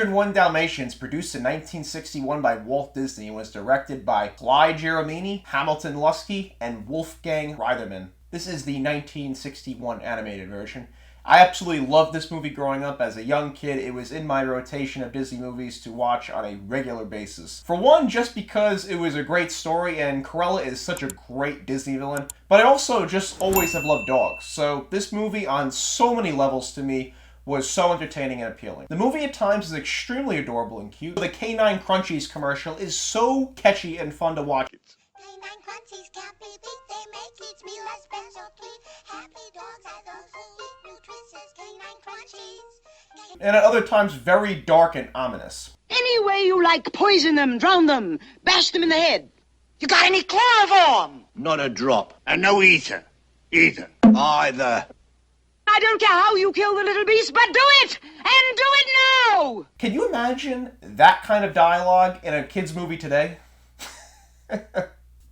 101 Dalmatians, produced in 1961 by Walt Disney, and was directed by Clyde Geromini, Hamilton Lusky, and Wolfgang Reitherman. This is the 1961 animated version. I absolutely loved this movie growing up. As a young kid, it was in my rotation of Disney movies to watch on a regular basis. For one, just because it was a great story and Cruella is such a great Disney villain, but I also just always have loved dogs. So this movie, on so many levels to me, was so entertaining and appealing. The movie at times is extremely adorable and cute. The Canine Crunchies commercial is so catchy and fun to watch. Canine Crunchies can't be beat, they make each meal a special treat. Happy dogs are those who eat nutritious Canine Crunchies. And at other times, very dark and ominous. Any way you like, poison them, drown them, bash them in the head. You got any chloroform? Not a drop. And no ether. Either. I don't care how you kill the little beast, but do it! And do it now! Can you imagine that kind of dialogue in a kid's movie today?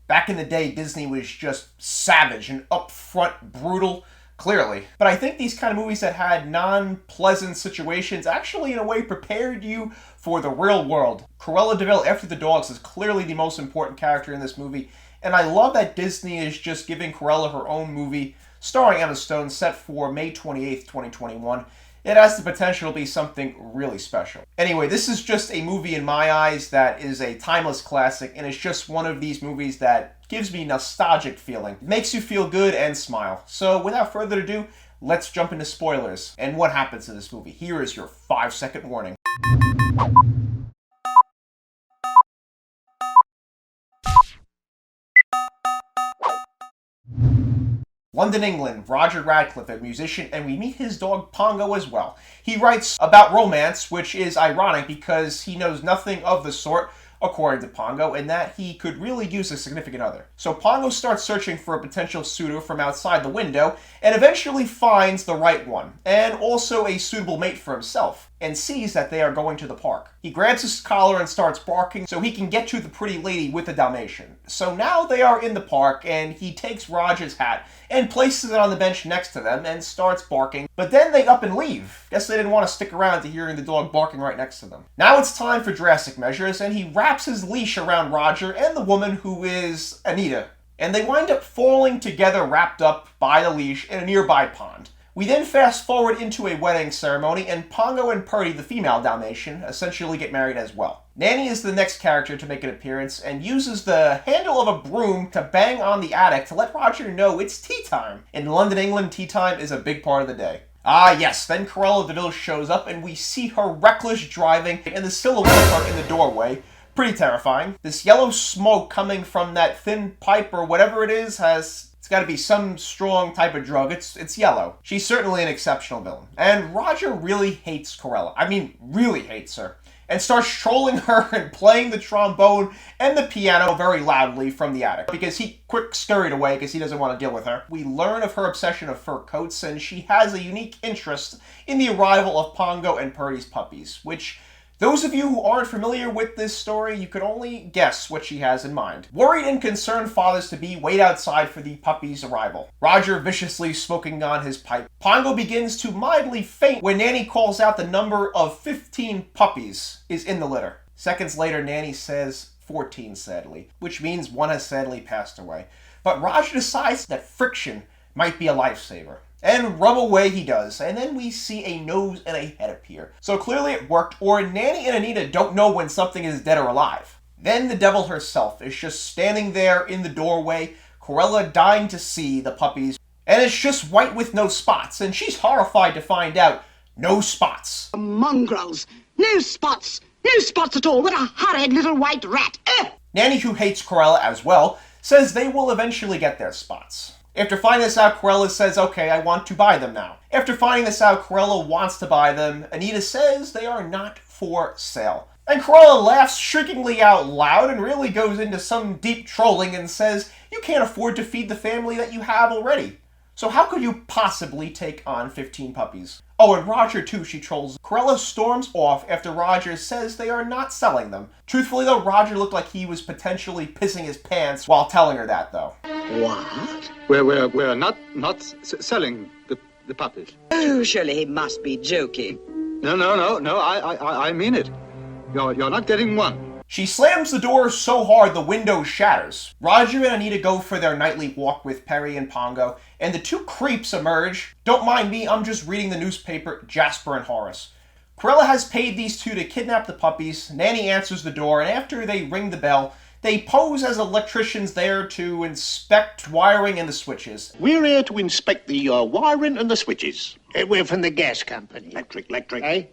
Back in the day, Disney was just savage and upfront, brutal, clearly. But I think these kind of movies that had non-pleasant situations actually, in a way, prepared you for the real world. Cruella de Vil, after the dogs, is clearly the most important character in this movie, and I love that Disney is just giving Cruella her own movie, starring Emma Stone, set for May 28th, 2021. It has the potential to be something really special. Anyway, this is just a movie in my eyes that is a timeless classic, and it's just one of these movies that gives me nostalgic feeling. It makes you feel good and smile. So without further ado, let's jump into spoilers and what happens in this movie. Here is your 5-second warning. London, England, Roger Radcliffe, a musician, and we meet his dog Pongo as well. He writes about romance, which is ironic because he knows nothing of the sort, according to Pongo, and that he could really use a significant other. So Pongo starts searching for a potential suitor from outside the window, and eventually finds the right one, and also a suitable mate for himself, and sees that they are going to the park. He grabs his collar and starts barking so he can get to the pretty lady with the Dalmatian. So now they are in the park, and he takes Roger's hat and places it on the bench next to them and starts barking, but then they up and leave. Guess they didn't want to stick around to hearing the dog barking right next to them. Now it's time for drastic measures, and he wraps his leash around Roger and the woman who is Anita, and they wind up falling together wrapped up by the leash in a nearby pond. We then fast forward into a wedding ceremony, and Pongo and Purdy, the female Dalmatian, essentially get married as well. Nanny is the next character to make an appearance and uses the handle of a broom to bang on the attic to let Roger know it's tea time. In London, England, tea time is a big part of the day. Ah yes, then Cruella de Vil shows up and we see her reckless driving and the silhouette of her in the doorway. Pretty terrifying. This yellow smoke coming from that thin pipe or whatever it is it's got to be some strong type of drug. It's yellow. She's certainly an exceptional villain. And Roger really hates Cruella. I mean, really hates her. And starts trolling her and playing the trombone and the piano very loudly from the attic because he quick scurried away because he doesn't want to deal with her. We learn of her obsession of fur coats, and she has a unique interest in the arrival of Pongo and Purdy's puppies, which those of you who aren't familiar with this story, you can only guess what she has in mind. Worried and concerned fathers-to-be wait outside for the puppy's arrival. Roger viciously smoking on his pipe. Pongo begins to mildly faint when Nanny calls out the number of 15 puppies is in the litter. Seconds later, Nanny says 14, sadly, which means one has sadly passed away. But Roger decides that friction might be a lifesaver. And rub away he does, and then we see a nose and a head appear. So clearly it worked, or Nanny and Anita don't know when something is dead or alive. Then the devil herself is just standing there in the doorway, Cruella dying to see the puppies, and it's just white with no spots, and she's horrified to find out, no spots. Mongrels! No spots! No spots at all! What a horrid little white rat! Nanny, who hates Cruella as well, says they will eventually get their spots. After finding this out, Cruella says, okay, I want to buy them now. After finding this out, Cruella wants to buy them. Anita says they are not for sale. And Cruella laughs shriekingly out loud and really goes into some deep trolling and says, you can't afford to feed the family that you have already. So how could you possibly take on 15 puppies? Oh, and Roger too, she trolls. Cruella storms off after Roger says they are not selling them. Truthfully though, Roger looked like he was potentially pissing his pants while telling her that though. What? We're not selling the puppies. Oh, surely he must be joking. No, I mean it. You're not getting one. She slams the door so hard the window shatters. Roger and Anita go for their nightly walk with Perry and Pongo, and the two creeps emerge. Don't mind me, I'm just reading the newspaper, Jasper and Horace. Corella has paid these two to kidnap the puppies. Nanny answers the door, and after they ring the bell, they pose as electricians there to inspect wiring and the switches. We're here to inspect the wiring and the switches. We're from the gas company. Electric. Eh?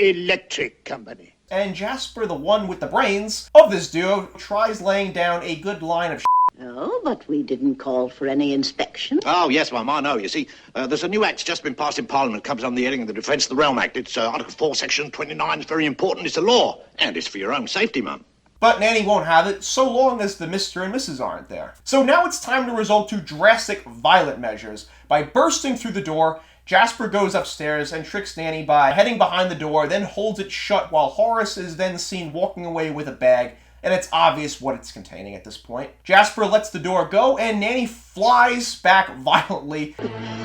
Electric company. And Jasper, the one with the brains of this duo, tries laying down a good line of Oh, but we didn't call for any inspection. Oh, yes, Mum, I know. You see, there's a new act's just been passed in Parliament. Comes on the heading of the Defence of the Realm Act. It's Article 4, Section 29. It's very important. It's a law. And it's for your own safety, Mum. But Nanny won't have it, so long as the Mr. and Mrs. aren't there. So now it's time to resort to drastic, violent measures. By bursting through the door, Jasper goes upstairs and tricks Nanny by heading behind the door, then holds it shut while Horace is then seen walking away with a bag, and it's obvious what it's containing at this point. Jasper lets the door go, and Nanny flies back violently.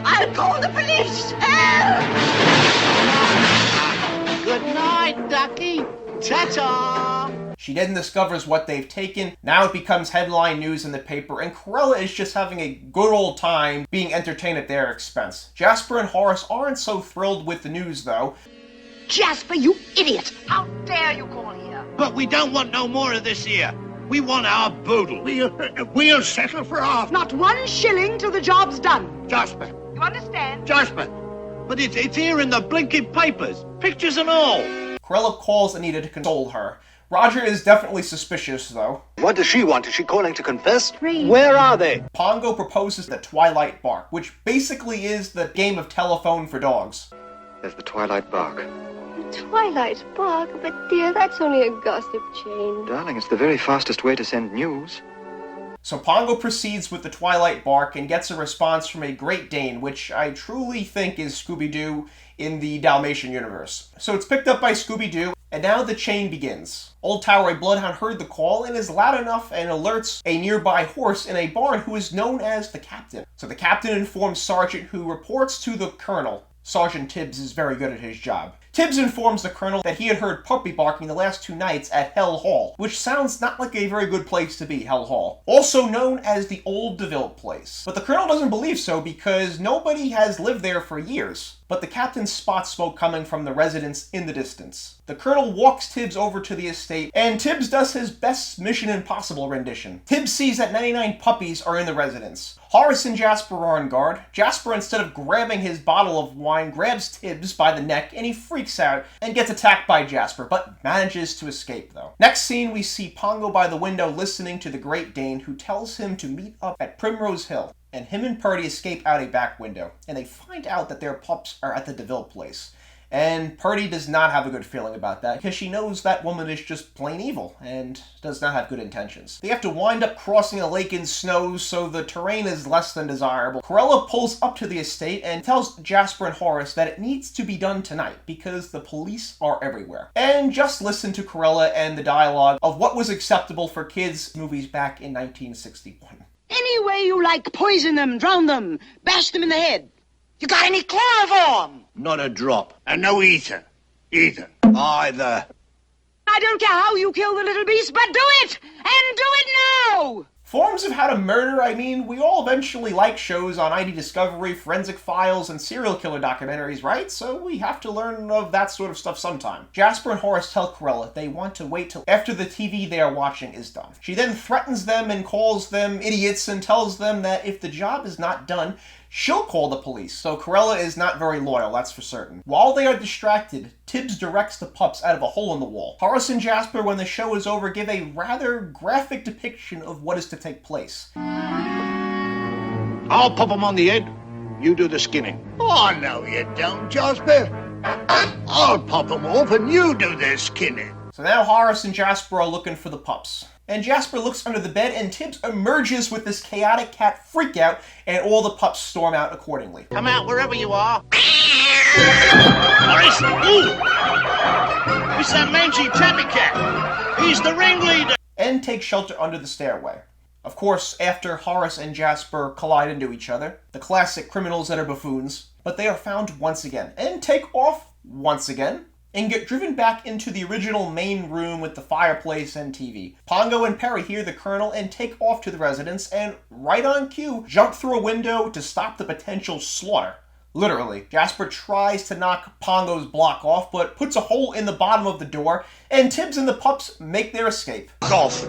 I'll call the police! Help! Good night, Ducky. Ta-ta! She then discovers what they've taken. Now it becomes headline news in the paper, and Corella is just having a good old time being entertained at their expense. Jasper and Horace aren't so thrilled with the news, though. Jasper, you idiot! How dare you call here? But we don't want no more of this here. We want our boodle. We'll settle for half. Not 1 shilling till the job's done. Jasper. You understand? Jasper. But it's here in the blinking papers. Pictures and all. Corella calls Anita to console her. Roger is definitely suspicious, though. What does she want? Is she calling to confess? Please. Where are they? Pongo proposes the Twilight Bark, which basically is the game of telephone for dogs. There's the Twilight Bark. Twilight Bark, but dear, that's only a gossip chain. Darling, it's the very fastest way to send news. So Pongo proceeds with the Twilight Bark and gets a response from a Great Dane, which I truly think is Scooby-Doo in the Dalmatian universe. So it's picked up by Scooby-Doo, and now the chain begins. Old Towery Bloodhound heard the call and is loud enough and alerts a nearby horse in a barn who is known as the Captain. So the Captain informs Sergeant, who reports to the Colonel. Sergeant Tibbs is very good at his job. Tibbs informs the Colonel that he had heard puppy barking the last 2 nights at Hell Hall, which sounds not like a very good place to be, Hell Hall. Also known as the Old DeVille place. But the Colonel doesn't believe so because nobody has lived there for years. But the Captain spots smoke coming from the residence in the distance. The Colonel walks Tibbs over to the estate, and Tibbs does his best Mission Impossible rendition. Tibbs sees that 99 puppies are in the residence. Horace and Jasper are on guard. Jasper, instead of grabbing his bottle of wine, grabs Tibbs by the neck, and he freaks out and gets attacked by Jasper, but manages to escape, though. Next scene, we see Pongo by the window listening to the Great Dane, who tells him to meet up at Primrose Hill. And him and Purdy escape out a back window, and they find out that their pups are at the DeVille place. And Purdy does not have a good feeling about that, because she knows that woman is just plain evil, and does not have good intentions. They have to wind up crossing a lake in snow, so the terrain is less than desirable. Corella pulls up to the estate and tells Jasper and Horace that it needs to be done tonight, because the police are everywhere. And just listen to Corella and the dialogue of what was acceptable for kids' movies back in 1961. Any way you like, poison them, drown them, bash them in the head. You got any chloroform? Not a drop. And no ether. Either. Either. I don't care how you kill the little beast, but do it! And do it now! Forms of how to murder, I mean, we all eventually like shows on ID Discovery, Forensic Files, and serial killer documentaries, right? So we have to learn of that sort of stuff sometime. Jasper and Horace tell Corella they want to wait till after the TV they are watching is done. She then threatens them and calls them idiots and tells them that if the job is not done, she'll call the police. So Corella is not very loyal, that's for certain. While they are distracted, Tibbs directs the pups out of a hole in the wall. Horace and Jasper, when the show is over, give a rather graphic depiction of what is to take place. I'll pop them on the head. You do the skinning. Oh, no, you don't, Jasper. I'll pop them off and you do the skinning. So now Horace and Jasper are looking for the pups. And Jasper looks under the bed, and Tibbs emerges with this chaotic cat freakout, and all the pups storm out accordingly. Come out wherever you are. Horace! Ooh! It's that mangy tabby cat. He's the ringleader. And take shelter under the stairway. Of course, after Horace and Jasper collide into each other, the classic criminals that are buffoons, but they are found once again, and take off once again, and get driven back into the original main room with the fireplace and TV. Pongo and Perry hear the Colonel and take off to the residence, and right on cue, jump through a window to stop the potential slaughter. Literally. Jasper tries to knock Pongo's block off, but puts a hole in the bottom of the door, and Tibbs and the pups make their escape. Off.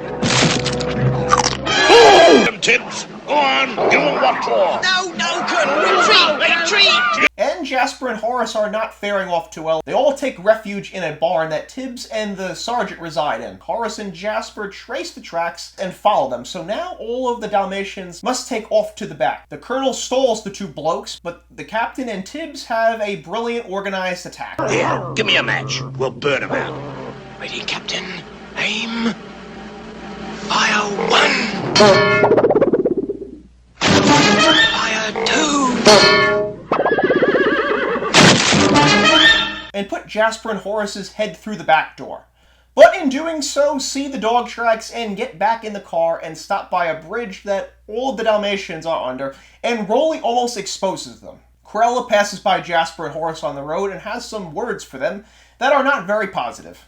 Them Tibbs. Go on, give them what for. No, Colonel, retreat! And Jasper and Horace are not faring off too well. They all take refuge in a barn that Tibbs and the sergeant reside in. Horace and Jasper trace the tracks and follow them, so now all of the Dalmatians must take off to the back. The Colonel stalls the two blokes, but the captain and Tibbs have a brilliant organized attack. Here, give me a match. We'll burn them out. Ready, Captain. Aim. Fire 1. Fire 2. And put Jasper and Horace's head through the back door. But in doing so, see the dog tracks and get back in the car and stop by a bridge that all of the Dalmatians are under, and Rolly almost exposes them. Corella passes by Jasper and Horace on the road and has some words for them that are not very positive.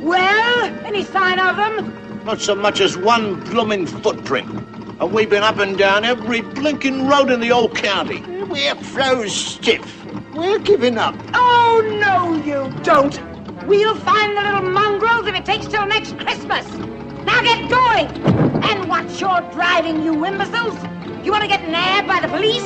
Well, any sign of them? Not so much as one blooming footprint. And we've been up and down every blinking road in the old county. We're froze stiff. We're giving up. Oh, no, you don't. We'll find the little mongrels if it takes till next Christmas. Now get going. And watch your driving, you imbeciles. You want to get nabbed by the police?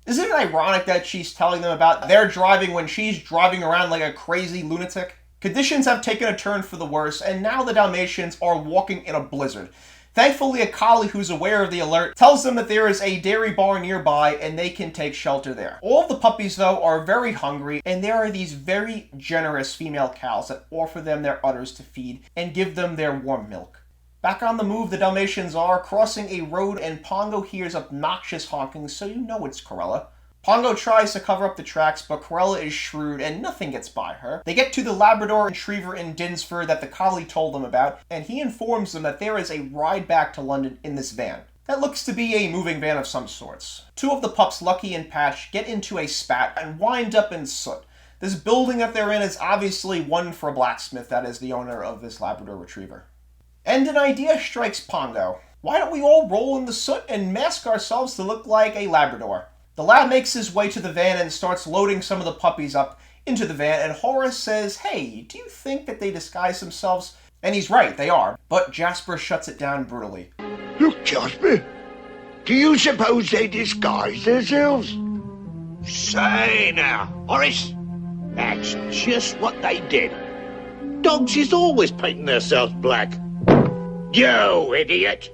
Isn't it ironic that she's telling them about their driving when she's driving around like a crazy lunatic? Conditions have taken a turn for the worse, and now the Dalmatians are walking in a blizzard. Thankfully, a collie who's aware of the alert tells them that there is a dairy barn nearby and they can take shelter there. All of the puppies, though, are very hungry, and there are these very generous female cows that offer them their udders to feed and give them their warm milk. Back on the move, the Dalmatians are crossing a road, and Pongo hears obnoxious honking, so you know it's Corella. Pongo tries to cover up the tracks, but Corella is shrewd and nothing gets by her. They get to the Labrador retriever in Dinsford that the collie told them about, and he informs them that there is a ride back to London in this van. That looks to be a moving van of some sorts. Two of the pups, Lucky and Patch, get into a spat and wind up in soot. This building that they're in is obviously one for a blacksmith that is the owner of this Labrador retriever. And an idea strikes Pongo. Why don't we all roll in the soot and mask ourselves to look like a Labrador? The lad makes his way to the van and starts loading some of the puppies up into the van, and Horace says, "Hey, do you think that they disguise themselves?" And he's right, they are. But Jasper shuts it down brutally. Look, Jasper, do you suppose they disguise themselves? Say now, Horace, that's just what they did. Dogs is always painting themselves black. You idiot!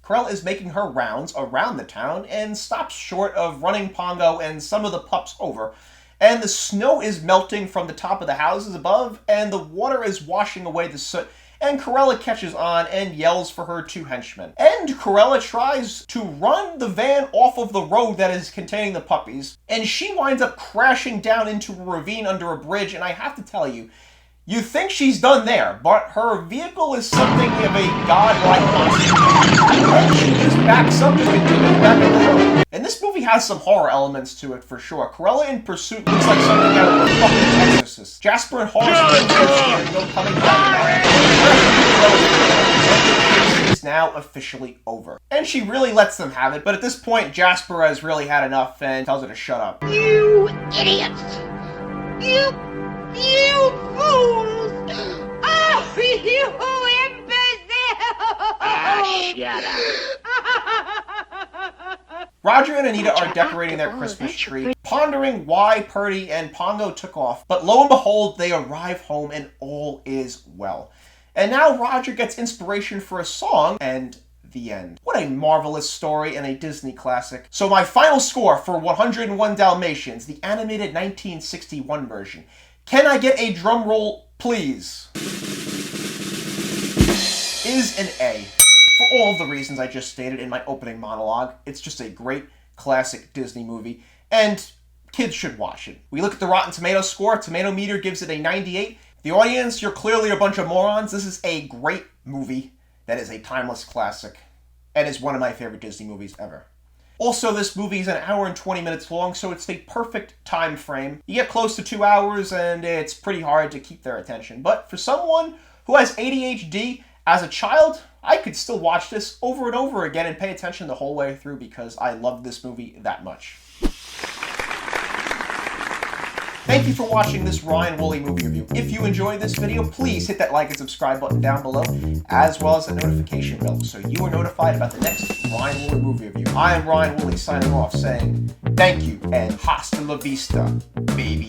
Corella is making her rounds around the town and stops short of running Pongo and some of the pups over, and the snow is melting from the top of the houses above, and the water is washing away the soot, and Corella catches on and yells for her two henchmen. And Corella tries to run the van off of the road that is containing the puppies, and she winds up crashing down into a ravine under a bridge, and I have to tell you, you think she's done there, but her vehicle is something of a godlike monster. And she just backs up and continues back on the road. And this movie has some horror elements to it for sure. Corella in pursuit looks like something out of the fucking Exorcist. Jasper and Horace go coming back. Is now officially over. And she really lets them have it, but at this point Jasper has really had enough and tells her to shut up. You idiots! You fools! Oh, you imbecile! Shut up. Roger and Anita are decorating their Christmas tree, pondering why Purdy and Pongo took off, but lo and behold, they arrive home and all is well. And now Roger gets inspiration for a song, and the end. What a marvelous story and a Disney classic. So my final score for 101 Dalmatians, the animated 1961 version. Can I get a drum roll, please? Is an A. For all of the reasons I just stated in my opening monologue. It's just a great classic Disney movie, and kids should watch it. We look at the Rotten Tomatoes score. Tomato Meter gives it a 98. The audience, you're clearly a bunch of morons. This is a great movie that is a timeless classic. and is one of my favorite Disney movies ever. Also, this movie is an hour and 20 minutes long, so it's the perfect time frame. You get close to 2 hours, and it's pretty hard to keep their attention. But for someone who has ADHD, as a child, I could still watch this over and over again and pay attention the whole way through because I love this movie that much. Thank you for watching this Ryan Woolley movie review. If you enjoyed this video, please hit that like and subscribe button down below, as well as the notification bell, so you are notified about the next Ryan Woolley movie review. I am Ryan Woolley signing off saying thank you and hasta la vista, baby.